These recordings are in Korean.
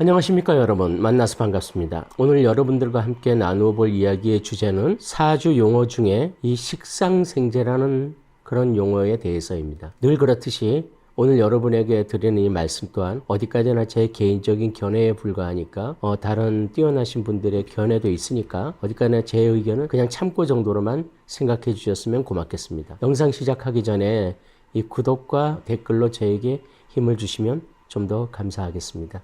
안녕하십니까 여러분, 만나서 반갑습니다. 오늘 여러분들과 함께 나누어 볼 이야기의 주제는 사주 용어 중에 이 식상생재라는 그런 용어에 대해서입니다. 늘 그렇듯이 오늘 여러분에게 드리는 이 말씀 또한 어디까지나 제 개인적인 견해에 불과하니까 다른 뛰어나신 분들의 견해도 있으니까 어디까지나 제 의견은 그냥 참고 정도로만 생각해 주셨으면 고맙겠습니다. 영상 시작하기 전에 이 구독과 댓글로 저에게 힘을 주시면 좀 더 감사하겠습니다.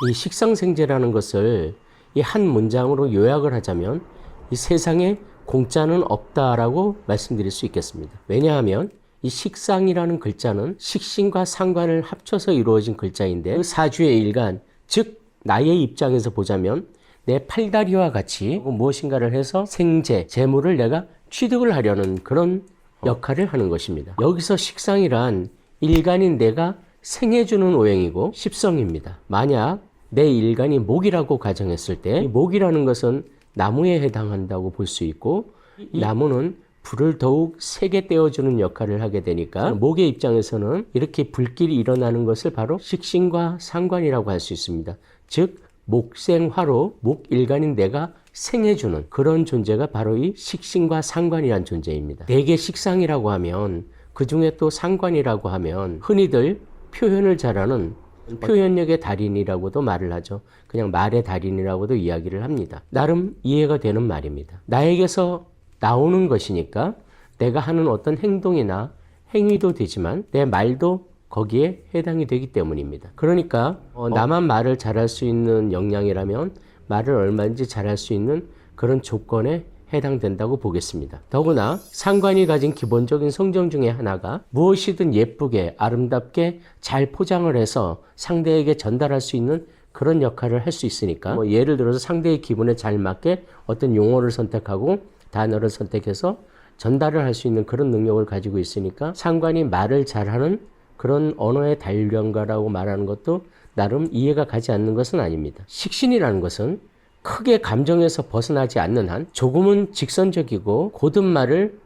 이 식상생재라는 것을 이 한 문장으로 요약을 하자면 이 세상에 공짜는 없다라고 말씀드릴 수 있겠습니다. 왜냐하면 이 식상이라는 글자는 식신과 상관을 합쳐서 이루어진 글자인데 그 사주의 일간, 즉 나의 입장에서 보자면 내 팔다리와 같이 무엇인가를 해서 생재, 재물을 내가 취득을 하려는 그런 역할을 하는 것입니다. 여기서 식상이란 일간인 내가 생해주는 오행이고 십성입니다. 만약 내 일간이 목이라고 가정했을 때 이 목이라는 것은 나무에 해당한다고 볼 수 있고 이 나무는 불을 더욱 세게 떼어주는 역할을 하게 되니까 목의 입장에서는 이렇게 불길이 일어나는 것을 바로 식신과 상관이라고 할 수 있습니다. 즉 목생화로 목일간인 내가 생해주는 그런 존재가 바로 이 식신과 상관이란 존재입니다. 대개 식상이라고 하면 그 중에 또 상관이라고 하면 흔히들 표현을 잘하는 표현력의 달인이라고도 말을 하죠. 그냥 말의 달인이라고도 이야기를 합니다. 나름 이해가 되는 말입니다. 나에게서 나오는 것이니까 내가 하는 어떤 행동이나 행위도 되지만 내 말도 거기에 해당이 되기 때문입니다. 그러니까 나만 말을 잘할 수 있는 역량이라면 말을 얼마든지 잘할 수 있는 그런 조건에 해당된다고 보겠습니다. 더구나 상관이 가진 기본적인 성정 중에 하나가 무엇이든 예쁘게 아름답게 잘 포장을 해서 상대에게 전달할 수 있는 그런 역할을 할 수 있으니까 예를 들어서 상대의 기분에 잘 맞게 어떤 용어를 선택하고 단어를 선택해서 전달을 할 수 있는 그런 능력을 가지고 있으니까 상관이 말을 잘하는 그런 언어의 단련가라고 말하는 것도 나름 이해가 가지 않는 것은 아닙니다. 식신이라는 것은 크게 감정에서 벗어나지 않는 한 조금은 직선적이고 고든 말을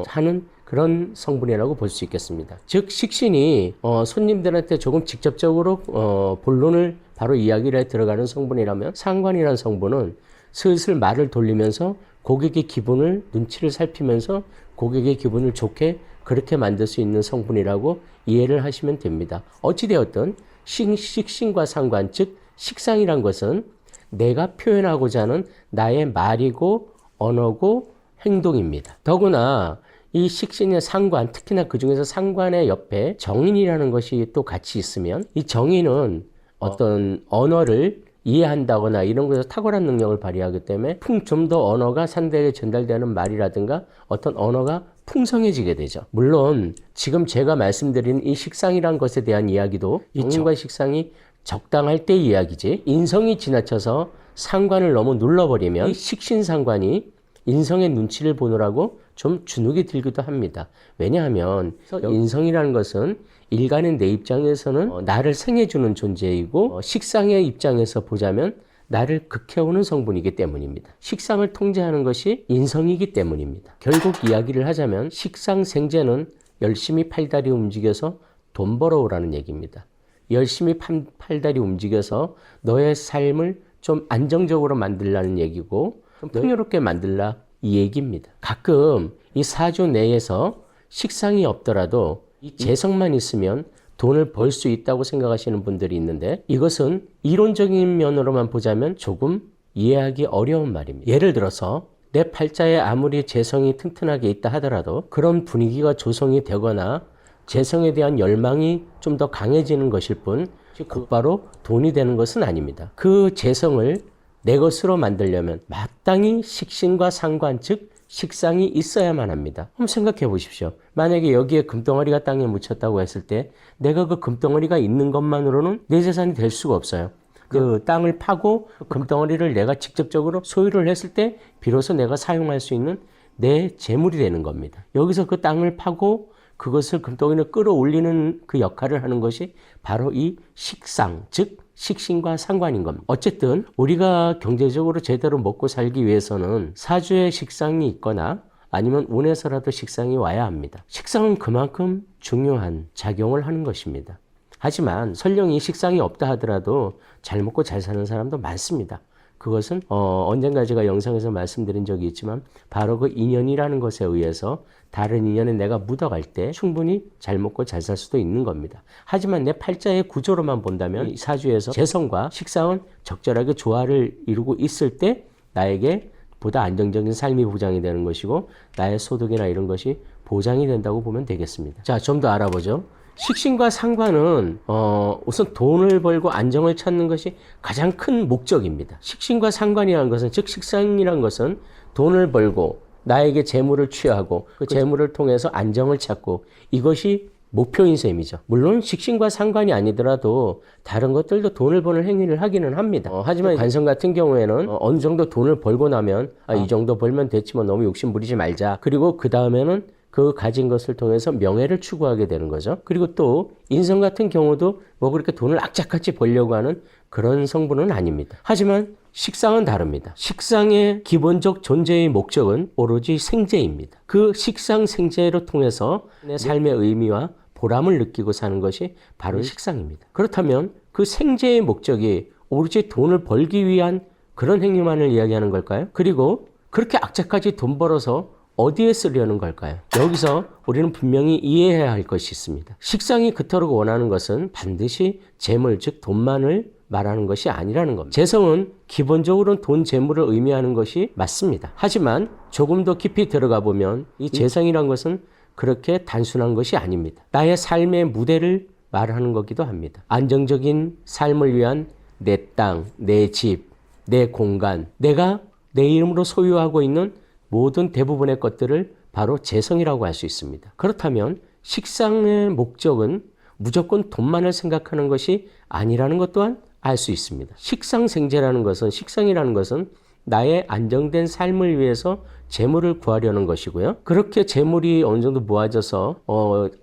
하는 그런 성분이라고 볼 수 있겠습니다. 즉 식신이 손님들한테 조금 직접적으로 본론을 바로 이야기를 해 들어가는 성분이라면 상관이라는 성분은 슬슬 말을 돌리면서 고객의 기분을 눈치를 살피면서 고객의 기분을 좋게 그렇게 만들 수 있는 성분이라고 이해를 하시면 됩니다. 어찌되었든 식신과 상관 즉 식상이란 것은 내가 표현하고자 하는 나의 말이고 언어고 행동입니다. 더구나 이 식신의 상관, 특히나 그 중에서 상관의 옆에 정인이라는 것이 또 같이 있으면 이 정인은 어떤 언어를 이해한다거나 이런 것에서 탁월한 능력을 발휘하기 때문에 좀 더 언어가 상대에게 전달되는 말이라든가 어떤 언어가 풍성해지게 되죠. 물론 지금 제가 말씀드린 이 식상이라는 것에 대한 이야기도 이 정인과 식상이 적당할 때 이야기지 인성이 지나쳐서 상관을 너무 눌러버리면 이 식신상관이 인성의 눈치를 보느라고 좀 주눅이 들기도 합니다. 왜냐하면 인성이라는 것은 일간의 내 입장에서는 나를 생해주는 존재이고 식상의 입장에서 보자면 나를 극해오는 성분이기 때문입니다. 식상을 통제하는 것이 인성이기 때문입니다. 결국 이야기를 하자면 식상생재는 열심히 팔다리 움직여서 돈 벌어오라는 얘기입니다. 열심히 팔다리 움직여서 너의 삶을 좀 안정적으로 만들라는 얘기고 좀 풍요롭게 만들라 이 얘기입니다. 가끔 이 사주 내에서 식상이 없더라도 이 재성만 있으면 돈을 벌 수 있다고 생각하시는 분들이 있는데 이것은 이론적인 면으로만 보자면 조금 이해하기 어려운 말입니다. 예를 들어서 내 팔자에 아무리 재성이 튼튼하게 있다 하더라도 그런 분위기가 조성이 되거나 재성에 대한 열망이 좀 더 강해지는 것일 뿐 곧바로 돈이 되는 것은 아닙니다. 그 재성을 내 것으로 만들려면 마땅히 식신과 상관 즉 식상이 있어야만 합니다. 한번 생각해 보십시오. 만약에 여기에 금덩어리가 땅에 묻혔다고 했을 때 내가 그 금덩어리가 있는 것만으로는 내 재산이 될 수가 없어요. 그 땅을 파고 금덩어리를 내가 직접적으로 소유를 했을 때 비로소 내가 사용할 수 있는 내 재물이 되는 겁니다. 여기서 그 땅을 파고 그것을 금덩이를 끌어올리는 그 역할을 하는 것이 바로 이 식상, 즉 식신과 상관인 겁니다. 어쨌든 우리가 경제적으로 제대로 먹고 살기 위해서는 사주에 식상이 있거나 아니면 운에서라도 식상이 와야 합니다. 식상은 그만큼 중요한 작용을 하는 것입니다. 하지만 설령 이 식상이 없다 하더라도 잘 먹고 잘 사는 사람도 많습니다. 그것은 언젠가 제가 영상에서 말씀드린 적이 있지만 바로 그 인연이라는 것에 의해서 다른 인연에 내가 묻어갈 때 충분히 잘 먹고 잘 살 수도 있는 겁니다. 하지만 내 팔자의 구조로만 본다면 이 사주에서 재성과 식상은 적절하게 조화를 이루고 있을 때 나에게 보다 안정적인 삶이 보장이 되는 것이고 나의 소득이나 이런 것이 보장이 된다고 보면 되겠습니다. 자, 좀 더 알아보죠. 식신과 상관은 우선 돈을 벌고 안정을 찾는 것이 가장 큰 목적입니다. 식신과 상관이라는 것은, 즉 식상이라는 것은 돈을 벌고 나에게 재물을 취하고 그 재물을 통해서 안정을 찾고 이것이 목표인 셈이죠. 물론 식신과 상관이 아니더라도 다른 것들도 돈을 버는 행위를 하기는 합니다. 하지만 관성 같은 경우에는 어느 정도 돈을 벌고 나면 이 정도 벌면 됐지 뭐 너무 욕심 부리지 말자. 그리고 그 다음에는 그 가진 것을 통해서 명예를 추구하게 되는 거죠. 그리고 또 인성 같은 경우도 뭐 그렇게 돈을 악착같이 벌려고 하는 그런 성분은 아닙니다. 하지만 식상은 다릅니다. 식상의 기본적 존재의 목적은 오로지 생재입니다. 그 식상 생재로 통해서 내 삶의 의미와 보람을 느끼고 사는 것이 바로 식상입니다. 그렇다면 그 생재의 목적이 오로지 돈을 벌기 위한 그런 행위만을 이야기하는 걸까요? 그리고 그렇게 악착같이 돈 벌어서 어디에 쓰려는 걸까요? 여기서 우리는 분명히 이해해야 할 것이 있습니다. 식상이 그토록 원하는 것은 반드시 재물, 즉 돈만을 말하는 것이 아니라는 겁니다. 재성은 기본적으로는 돈, 재물을 의미하는 것이 맞습니다. 하지만 조금 더 깊이 들어가 보면 이 재성이란 것은 그렇게 단순한 것이 아닙니다. 나의 삶의 무대를 말하는 거기도 합니다. 안정적인 삶을 위한 내 땅, 내 집, 내 공간, 내가 내 이름으로 소유하고 있는 모든 대부분의 것들을 바로 재성이라고 할 수 있습니다. 그렇다면 식상의 목적은 무조건 돈만을 생각하는 것이 아니라는 것 또한 알 수 있습니다. 식상생재라는 것은, 식상이라는 것은 나의 안정된 삶을 위해서 재물을 구하려는 것이고요. 그렇게 재물이 어느 정도 모아져서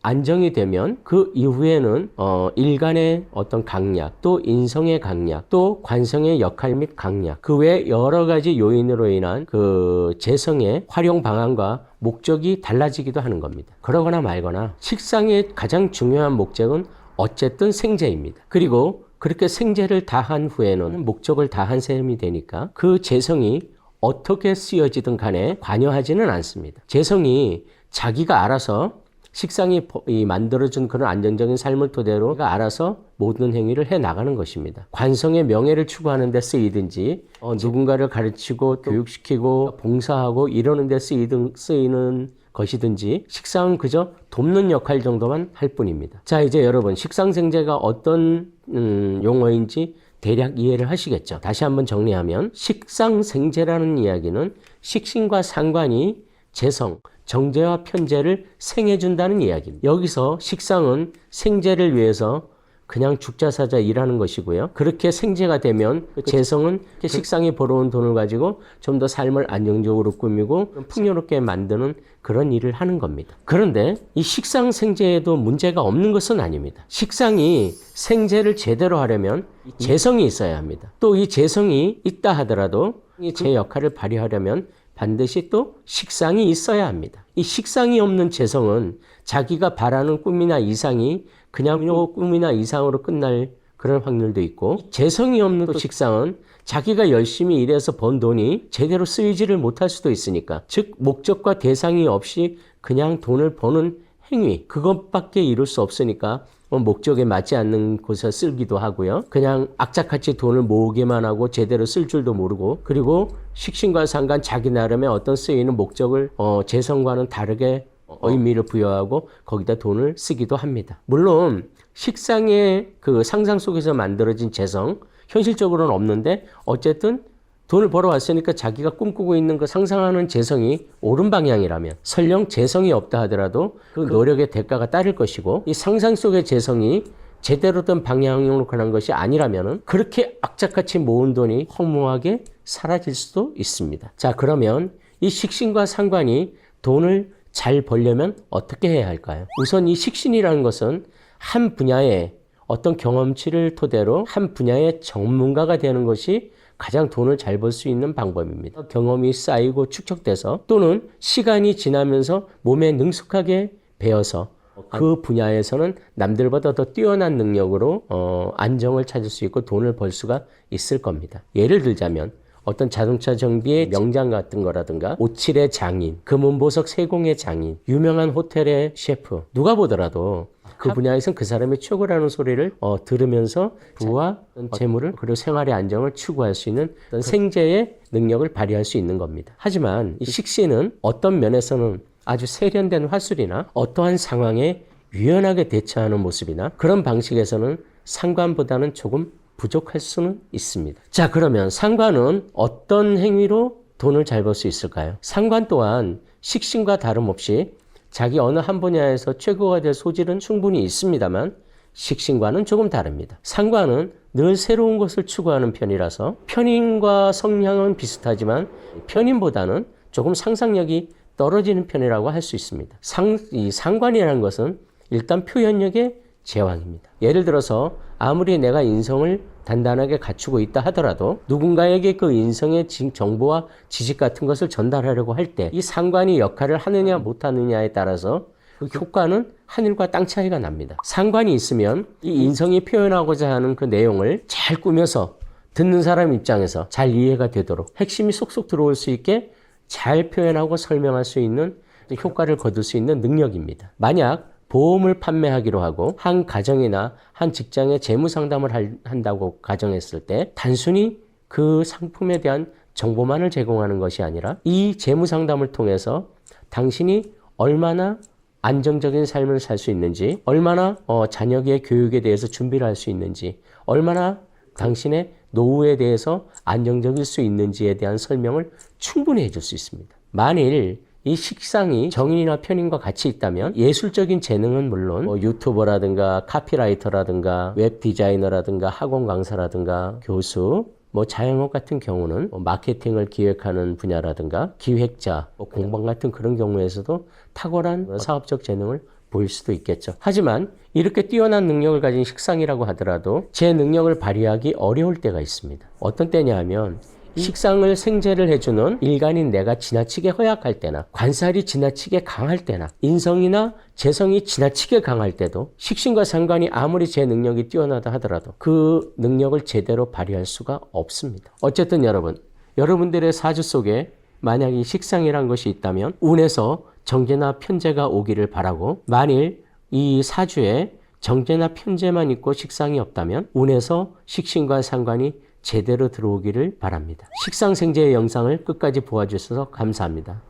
안정이 되면 그 이후에는 일간의 어떤 강약, 또 인성의 강약, 또 관성의 역할 및 강약, 그 외 여러 가지 요인으로 인한 그 재성의 활용 방안과 목적이 달라지기도 하는 겁니다. 그러거나 말거나 식상의 가장 중요한 목적은 어쨌든 생재입니다. 그리고 그렇게 생재를 다한 후에는 목적을 다한 셈이 되니까 그 재성이 어떻게 쓰여지든 간에 관여하지는 않습니다. 재성이 자기가 알아서 식상이 만들어준 그런 안정적인 삶을 토대로 알아서 모든 행위를 해나가는 것입니다. 관성의 명예를 추구하는 데 쓰이든지 누군가를 가르치고 교육시키고 봉사하고 이러는 데 쓰이는 것이든지 식상은 그저 돕는 역할 정도만 할 뿐입니다. 자, 이제 여러분 식상생재가 어떤 용어인지 대략 이해를 하시겠죠. 다시 한번 정리하면 식상생재라는 이야기는 식신과 상관이 재성, 정제와 편재를 생해준다는 이야기입니다. 여기서 식상은 생재를 위해서 그냥 죽자사자 일하는 것이고요. 그렇게 생재가 되면 재성은 식상이 벌어온 돈을 가지고 좀 더 삶을 안정적으로 꾸미고 풍요롭게 만드는 그런 일을 하는 겁니다. 그런데 이 식상생재에도 문제가 없는 것은 아닙니다. 식상이 생재를 제대로 하려면 재성이 있어야 합니다. 또 이 재성이 있다 하더라도 제 역할을 발휘하려면 반드시 또 식상이 있어야 합니다. 이 식상이 없는 재성은 자기가 바라는 꿈이나 이상이 그냥 꿈이나 이상으로 끝날 그런 확률도 있고, 재성이 없는 또 식상은 자기가 열심히 일해서 번 돈이 제대로 쓰이지를 못할 수도 있으니까, 즉 목적과 대상이 없이 그냥 돈을 버는 행위, 그것밖에 이룰 수 없으니까 목적에 맞지 않는 곳에 쓰기도 하고요. 그냥 악착같이 돈을 모으기만 하고 제대로 쓸 줄도 모르고, 그리고 식신과 상관 자기 나름의 어떤 쓰이는 목적을 재성과는 다르게 의미를 부여하고 거기다 돈을 쓰기도 합니다. 물론 식상의 그 상상 속에서 만들어진 재성, 현실적으로는 없는데 어쨌든 돈을 벌어왔으니까 자기가 꿈꾸고 있는 그 상상하는 재성이 옳은 방향이라면, 설령 재성이 없다 하더라도 그 노력의 대가가 따를 것이고, 이 상상 속의 재성이 제대로 된 방향으로 가는 것이 아니라면 그렇게 악착같이 모은 돈이 허무하게 사라질 수도 있습니다. 자, 그러면 이 식신과 상관이 돈을 잘 벌려면 어떻게 해야 할까요? 우선 이 식신이라는 것은 한 분야의 어떤 경험치를 토대로 한 분야의 전문가가 되는 것이 가장 돈을 잘 벌 수 있는 방법입니다. 경험이 쌓이고 축적돼서 또는 시간이 지나면서 몸에 능숙하게 배어서 그 분야에서는 남들보다 더 뛰어난 능력으로 안정을 찾을 수 있고 돈을 벌 수가 있을 겁니다. 예를 들자면 어떤 자동차 정비의 명장 같은 거라든가 오칠의 장인, 금은보석 세공의 장인, 유명한 호텔의 셰프, 누가 보더라도 그 분야에서는 그 사람이 최고라는 소리를 들으면서 부와 재물을 그리고 생활의 안정을 추구할 수 있는 어떤 생재의 능력을 발휘할 수 있는 겁니다. 하지만 이 식신은 어떤 면에서는 아주 세련된 화술이나 어떠한 상황에 유연하게 대처하는 모습이나 그런 방식에서는 상관보다는 조금 부족할 수는 있습니다. 자, 그러면 상관은 어떤 행위로 돈을 잘 벌 수 있을까요? 상관 또한 식신과 다름없이 자기 어느 한 분야에서 최고가 될 소질은 충분히 있습니다만 식신과는 조금 다릅니다. 상관은 늘 새로운 것을 추구하는 편이라서 편인과 성향은 비슷하지만 편인보다는 조금 상상력이 떨어지는 편이라고 할 수 있습니다. 이 상관이라는 것은 일단 표현력의 제왕입니다. 예를 들어서 아무리 내가 인성을 단단하게 갖추고 있다 하더라도 누군가에게 그 인성의 정보와 지식 같은 것을 전달하려고 할 때 이 상관이 역할을 하느냐 못하느냐에 따라서 그 효과는 하늘과 땅 차이가 납니다. 상관이 있으면 이 인성이 표현하고자 하는 그 내용을 잘 꾸며서 듣는 사람 입장에서 잘 이해가 되도록 핵심이 쏙쏙 들어올 수 있게 잘 표현하고 설명할 수 있는 효과를 거둘 수 있는 능력입니다. 만약 보험을 판매하기로 하고 한 가정이나 한 직장에 재무 상담을 한다고 가정했을 때 단순히 그 상품에 대한 정보만을 제공하는 것이 아니라 이 재무 상담을 통해서 당신이 얼마나 안정적인 삶을 살 수 있는지, 얼마나 자녀의 교육에 대해서 준비를 할 수 있는지, 얼마나 당신의 노후에 대해서 안정적일 수 있는지에 대한 설명을 충분히 해줄 수 있습니다. 만일 이 식상이 정인이나 편인과 같이 있다면 예술적인 재능은 물론 유튜버라든가 카피라이터라든가 웹 디자이너라든가 학원 강사라든가 교수, 자영업 같은 경우는 마케팅을 기획하는 분야라든가 기획자, 공방 같은 그런 경우에서도 탁월한 사업적 재능을 보일 수도 있겠죠. 하지만 이렇게 뛰어난 능력을 가진 식상이라고 하더라도 제 능력을 발휘하기 어려울 때가 있습니다. 어떤 때냐 하면 식상을 생재를 해주는 일간인 내가 지나치게 허약할 때나 관살이 지나치게 강할 때나 인성이나 재성이 지나치게 강할 때도 식신과 상관이 아무리 제 능력이 뛰어나다 하더라도 그 능력을 제대로 발휘할 수가 없습니다. 어쨌든 여러분들의 사주 속에 만약 이 식상이란 것이 있다면 운에서 정제나 편제가 오기를 바라고, 만일 이 사주에 정제나 편제만 있고 식상이 없다면 운에서 식신과 상관이 제대로 들어오기를 바랍니다. 식상생재의 영상을 끝까지 보아주셔서 감사합니다.